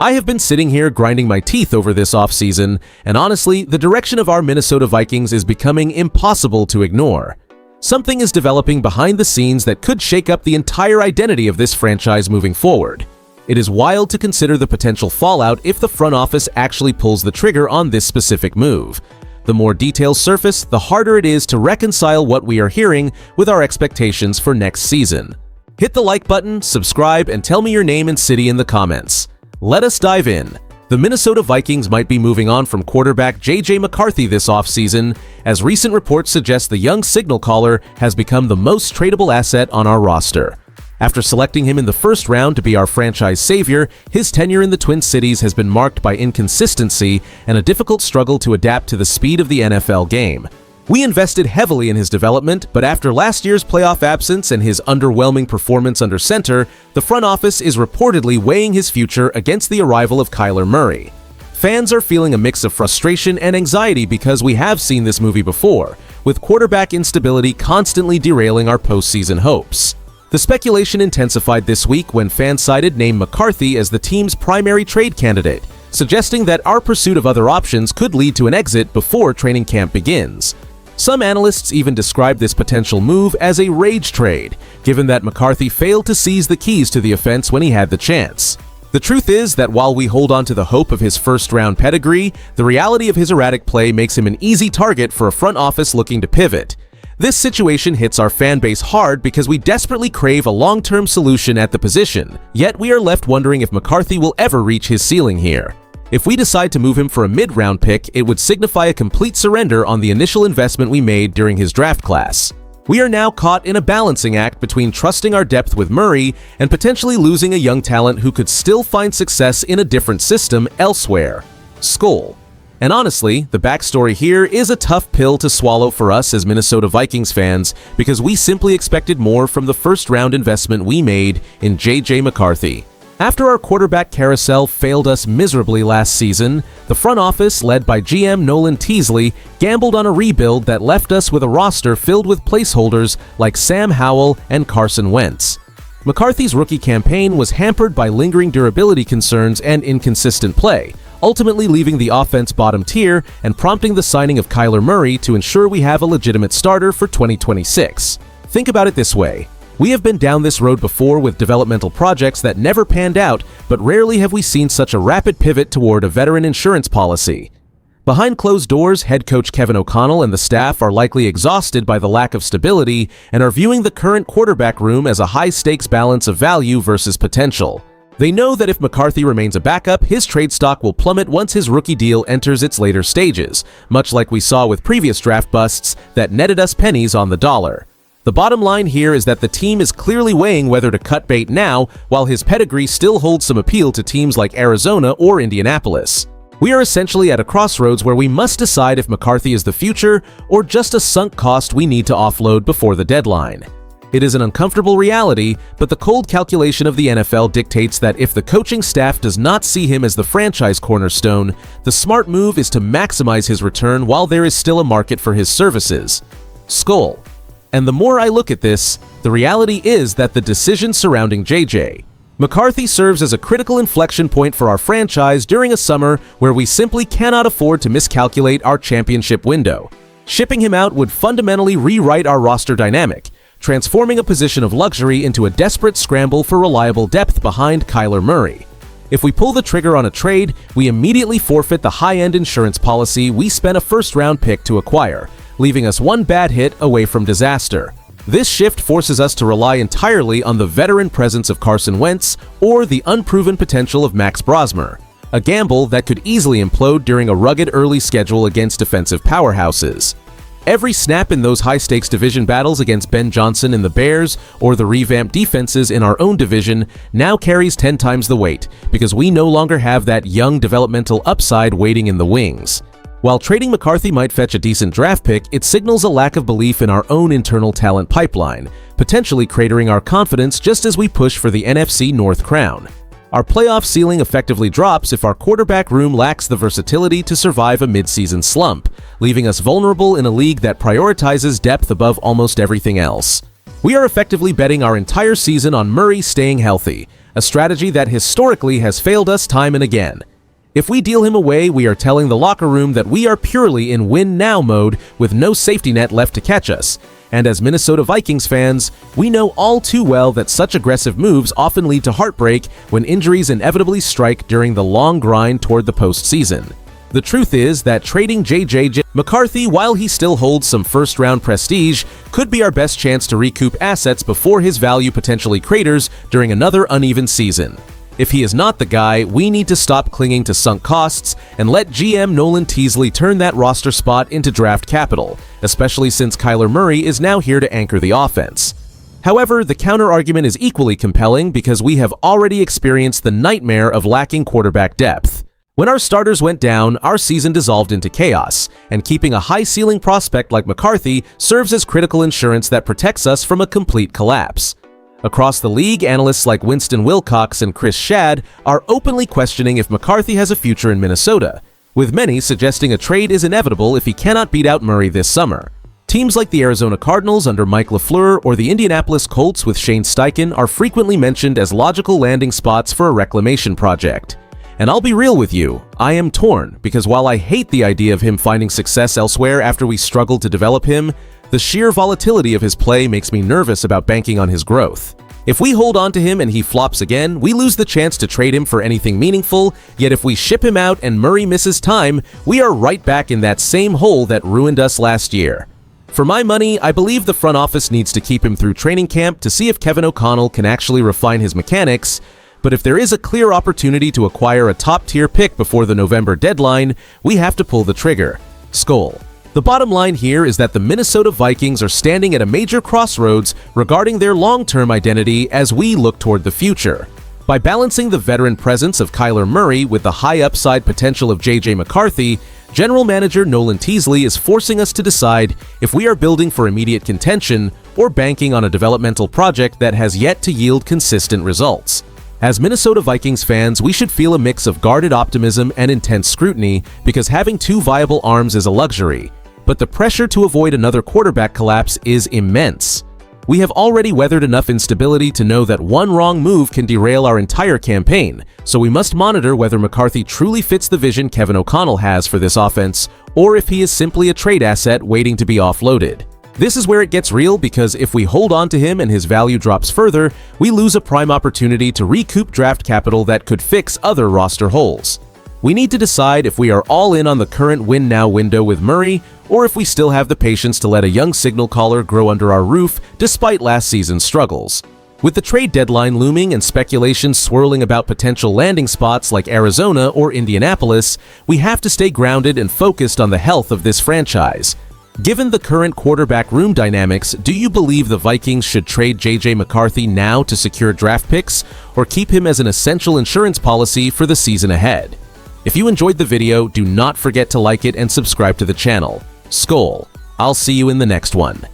I have been sitting here grinding my teeth over this offseason, and honestly, the direction of our Minnesota Vikings is becoming impossible to ignore. Something is developing behind the scenes that could shake up the entire identity of this franchise moving forward. It is wild to consider the potential fallout if the front office actually pulls the trigger on this specific move. The more details surface, the harder it is to reconcile what we are hearing with our expectations for next season. Hit the like button, subscribe, and tell me your name and city in the comments. Let us dive in. The Minnesota Vikings might be moving on from quarterback Mccarthy this offseason, as recent reports suggest the young signal caller has become the most tradable asset on our roster. After selecting him in the first round to be our franchise savior, his tenure in the Twin Cities has been marked by inconsistency and a difficult struggle to adapt to the speed of the NFL game. We invested heavily in his development, but after last year's playoff absence and his underwhelming performance under center, the front office is reportedly weighing his future against the arrival of Kyler Murray. Fans are feeling a mix of frustration and anxiety because we have seen this movie before, with quarterback instability constantly derailing our postseason hopes. The speculation intensified this week when fans cited name McCarthy as the team's primary trade candidate, suggesting that our pursuit of other options could lead to an exit before training camp begins. Some analysts even describe this potential move as a rage trade, given that McCarthy failed to seize the keys to the offense when he had the chance. The truth is that while we hold on to the hope of his first-round pedigree, the reality of his erratic play makes him an easy target for a front office looking to pivot. This situation hits our fan base hard because we desperately crave a long-term solution at the position, yet we are left wondering if McCarthy will ever reach his ceiling here. If we decide to move him for a mid-round pick, it would signify a complete surrender on the initial investment we made during his draft class. We are now caught in a balancing act between trusting our depth with Murray and potentially losing a young talent who could still find success in a different system elsewhere. Skol. And honestly, the backstory here is a tough pill to swallow for us as Minnesota Vikings fans because we simply expected more from the first-round investment we made in McCarthy. After our quarterback carousel failed us miserably last season, the front office, led by GM Nolan Teasley, gambled on a rebuild that left us with a roster filled with placeholders like Sam Howell and Carson Wentz. McCarthy's rookie campaign was hampered by lingering durability concerns and inconsistent play, ultimately leaving the offense bottom tier and prompting the signing of Kyler Murray to ensure we have a legitimate starter for 2026. Think about it this way. We have been down this road before with developmental projects that never panned out, but rarely have we seen such a rapid pivot toward a veteran insurance policy. Behind closed doors, head coach Kevin O'Connell and the staff are likely exhausted by the lack of stability and are viewing the current quarterback room as a high-stakes balance of value versus potential. They know that if McCarthy remains a backup, his trade stock will plummet once his rookie deal enters its later stages, much like we saw with previous draft busts that netted us pennies on the dollar. The bottom line here is that the team is clearly weighing whether to cut bait now, while his pedigree still holds some appeal to teams like Arizona or Indianapolis. We are essentially at a crossroads where we must decide if McCarthy is the future or just a sunk cost we need to offload before the deadline. It is an uncomfortable reality, but the cold calculation of the NFL dictates that if the coaching staff does not see him as the franchise cornerstone, the smart move is to maximize his return while there is still a market for his services. Skol. And the more I look at this, the reality is that the decision surrounding McCarthy serves as a critical inflection point for our franchise during a summer where we simply cannot afford to miscalculate our championship window. Shipping him out would fundamentally rewrite our roster dynamic, transforming a position of luxury into a desperate scramble for reliable depth behind Kyler Murray. If we pull the trigger on a trade, we immediately forfeit the high-end insurance policy we spent a first-round pick to acquire, leaving us one bad hit away from disaster. This shift forces us to rely entirely on the veteran presence of Carson Wentz or the unproven potential of Max Brosmer, a gamble that could easily implode during a rugged early schedule against defensive powerhouses. Every snap in those high-stakes division battles against Ben Johnson and the Bears or the revamped defenses in our own division now carries 10 times the weight because we no longer have that young developmental upside waiting in the wings. While trading McCarthy might fetch a decent draft pick, it signals a lack of belief in our own internal talent pipeline, potentially cratering our confidence just as we push for the NFC North crown. Our playoff ceiling effectively drops if our quarterback room lacks the versatility to survive a midseason slump, leaving us vulnerable in a league that prioritizes depth above almost everything else. We are effectively betting our entire season on Murray staying healthy, a strategy that historically has failed us time and again. If we deal him away, we are telling the locker room that we are purely in win-now mode with no safety net left to catch us. And as Minnesota Vikings fans, we know all too well that such aggressive moves often lead to heartbreak when injuries inevitably strike during the long grind toward the postseason. The truth is that trading J.J. McCarthy, while he still holds some first-round prestige, could be our best chance to recoup assets before his value potentially craters during another uneven season. If he is not the guy, we need to stop clinging to sunk costs and let GM Nolan Teasley turn that roster spot into draft capital, especially since Kyler Murray is now here to anchor the offense. However, the counter-argument is equally compelling because we have already experienced the nightmare of lacking quarterback depth. When our starters went down, our season dissolved into chaos, and keeping a high-ceiling prospect like McCarthy serves as critical insurance that protects us from a complete collapse. Across the league, analysts like Winston Wilcox and Chris Schad are openly questioning if McCarthy has a future in Minnesota, with many suggesting a trade is inevitable if he cannot beat out Murray this summer. Teams like the Arizona Cardinals under Mike LaFleur or the Indianapolis Colts with Shane Steichen are frequently mentioned as logical landing spots for a reclamation project. And I'll be real with you, I am torn, because while I hate the idea of him finding success elsewhere after we struggled to develop him, the sheer volatility of his play makes me nervous about banking on his growth. If we hold on to him and he flops again, we lose the chance to trade him for anything meaningful, yet if we ship him out and Murray misses time, we are right back in that same hole that ruined us last year. For my money, I believe the front office needs to keep him through training camp to see if Kevin O'Connell can actually refine his mechanics, but if there is a clear opportunity to acquire a top-tier pick before the November deadline, we have to pull the trigger. Skol. The bottom line here is that the Minnesota Vikings are standing at a major crossroads regarding their long-term identity as we look toward the future. By balancing the veteran presence of Kyler Murray with the high upside potential of J.J. McCarthy, General Manager Nolan Teasley is forcing us to decide if we are building for immediate contention or banking on a developmental project that has yet to yield consistent results. As Minnesota Vikings fans, we should feel a mix of guarded optimism and intense scrutiny because having two viable arms is a luxury. But the pressure to avoid another quarterback collapse is immense. We have already weathered enough instability to know that one wrong move can derail our entire campaign, so we must monitor whether McCarthy truly fits the vision Kevin O'Connell has for this offense, or if he is simply a trade asset waiting to be offloaded. This is where it gets real because if we hold on to him and his value drops further, we lose a prime opportunity to recoup draft capital that could fix other roster holes. We need to decide if we are all in on the current win-now window with Murray, or if we still have the patience to let a young signal caller grow under our roof despite last season's struggles. With the trade deadline looming and speculation swirling about potential landing spots like Arizona or Indianapolis, we have to stay grounded and focused on the health of this franchise. Given the current quarterback room dynamics, do you believe the Vikings should trade J.J. McCarthy now to secure draft picks, or keep him as an essential insurance policy for the season ahead? If you enjoyed the video, do not forget to like it and subscribe to the channel. Skol. I'll see you in the next one.